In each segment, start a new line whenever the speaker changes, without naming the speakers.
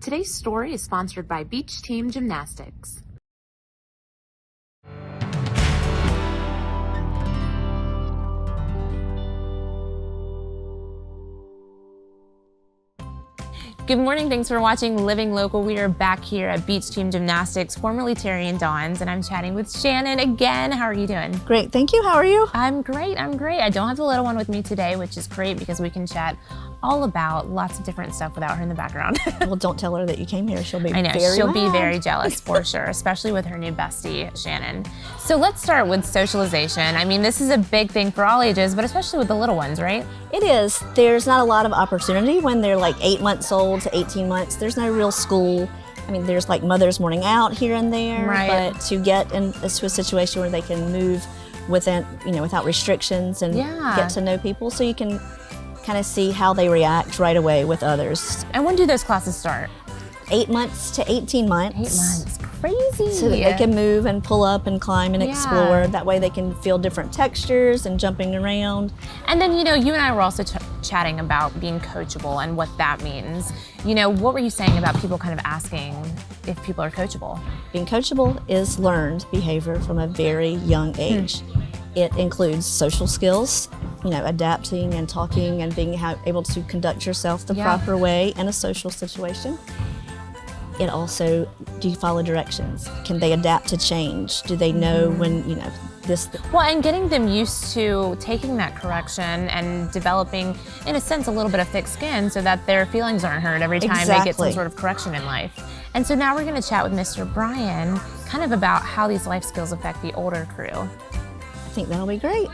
Today's story is sponsored by Beach Team Gymnastics. Good morning, thanks for watching Living Local. We are back here at Beach Team Gymnastics, formerly Terry and Dawn's, and I'm chatting with Shannon again. How are you doing?
Great, thank you. How are you?
I'm great, I don't have the little one with me today, which is great because we can chat all about lots of different stuff without her in the background.
Well, don't tell her that you came here. She'll be
I know,
very
she'll
mad.
be very jealous for sure, especially with her new bestie, Shannon. So let's start with socialization. I mean, this is a big thing for all ages, but especially with the little ones, right?
It is. There's not a lot of opportunity when they're like 8 months old to 18 months. There's no real school. I mean, there's like Mother's Morning Out here and there,
right.
But to get into a situation where they can move within, without restrictions and get to know people, so you can kind of see how they react right away with others.
And when do those classes start?
8 months to 18 months.
8 months, crazy.
So that they can move and pull up and climb and explore. That way they can feel different textures and jumping around.
And then, you and I were also chatting about being coachable and what that means. What were you saying about people kind of asking if people are coachable?
Being coachable is learned behavior from a very young age. It includes social skills, adapting and talking and being able to conduct yourself the proper way in a social situation. It also, do you follow directions? Can they adapt to change? Do they know when, this?
Well, and getting them used to taking that correction and developing, in a sense, a little bit of thick skin so that their feelings aren't hurt every time they get some sort of correction in life. And so now we're going to chat with Mr. Brian kind of about how these life skills affect the older crew.
I think that'll be great.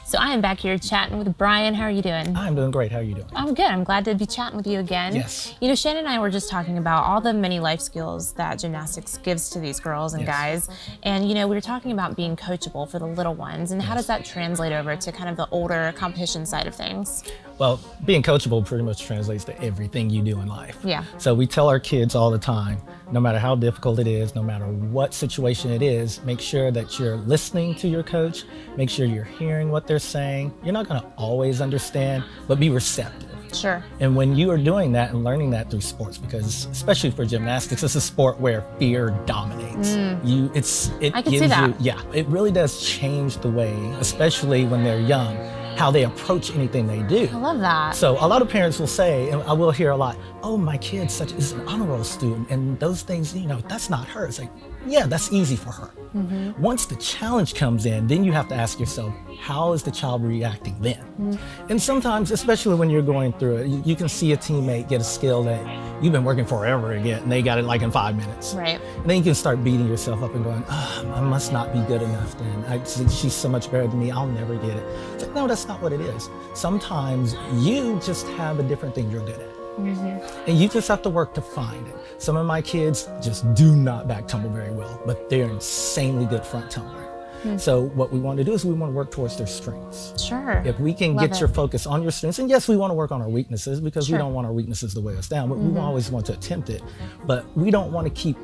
So I am back here chatting with Brian. How are you doing?
I'm doing great. How are you doing?
I'm good. I'm glad to be chatting with you again.
Yes.
Shannon and I were just talking about all the many life skills that gymnastics gives to these girls and guys. And, we were talking about being coachable for the little ones. And how does that translate over to kind of the older competition side of things?
Well, being coachable pretty much translates to everything you do in life.
Yeah.
So we tell our kids all the time, no matter how difficult it is, no matter what situation it is, make sure that you're listening to your coach, make sure you're hearing what they're saying. You're not going to always understand, but be receptive.
Sure.
And when you are doing that and learning that through sports, because especially for gymnastics, it's a sport where fear dominates.
I can see that.
It really does change the way, especially when they're young, how they approach anything they do.
I love that.
So a lot of parents will say, and I will hear a lot, oh, my kid is an honor roll student, and those things, that's not her. It's like, yeah, that's easy for her. Mm-hmm. Once the challenge comes in, then you have to ask yourself, how is the child reacting then? Mm-hmm. And sometimes, especially when you're going through it, you can see a teammate get a skill that you've been working forever to get, and they got it like in 5 minutes.
Right.
And then you can start beating yourself up and going, I must not be good enough then. She's so much better than me, I'll never get it. It's like, no, that's not what it is. Sometimes you just have a different thing you're good at. Mm-hmm. And you just have to work to find it. Some of my kids just do not back tumble very well, but they're insanely good front tumbler. Mm-hmm. So what we want to do is we want to work towards their strengths.
Sure.
If we can get your focus on your strengths, and yes, we want to work on our weaknesses because we don't want our weaknesses to weigh us down, but we always want to attempt it. But we don't want to keep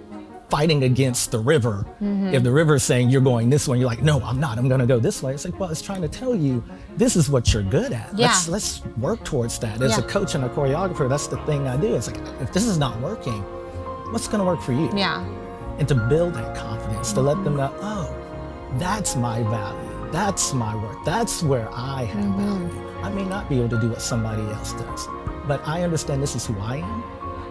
fighting against the river. If the river is saying you're going this way, and you're like, no, I'm not, I'm going to go this way. It's like, well, it's trying to tell you this is what you're good at.
Yeah.
Let's work towards that. As a coach and a choreographer, that's the thing I do. It's like, if this is not working, what's going to work for you?
Yeah.
And to build that confidence, to let them know, oh, that's my value. That's my work. That's where I have value. I may not be able to do what somebody else does, but I understand this is who I am.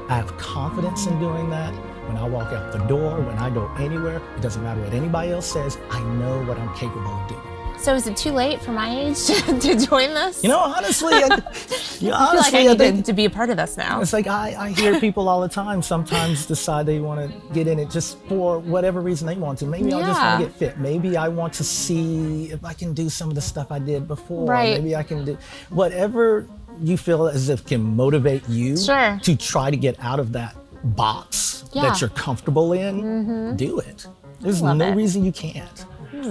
I have confidence in doing that. When I walk out the door, when I go anywhere, it doesn't matter what anybody else says, I know what I'm capable of doing.
So is it too late for my age to join this?
Honestly, I
feel like I need to be a part of this now.
It's like I hear people all the time sometimes decide they want to get in it just for whatever reason they want to. Maybe I just want to get fit. Maybe I want to see if I can do some of the stuff I did before.
Right.
Maybe I can do whatever you feel as if can motivate you to try to get out of that box that you're comfortable in. Do it. There's no reason you can't.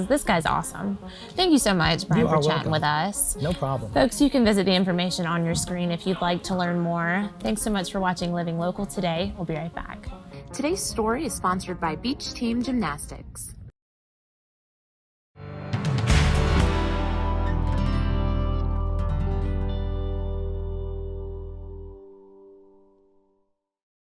This guy's awesome. Thank you so much, Brian, for chatting with us.
No problem.
Folks, you can visit the information on your screen if you'd like to learn more. Thanks so much for watching Living Local today. We'll be right back. Today's story is sponsored by Beach Team Gymnastics.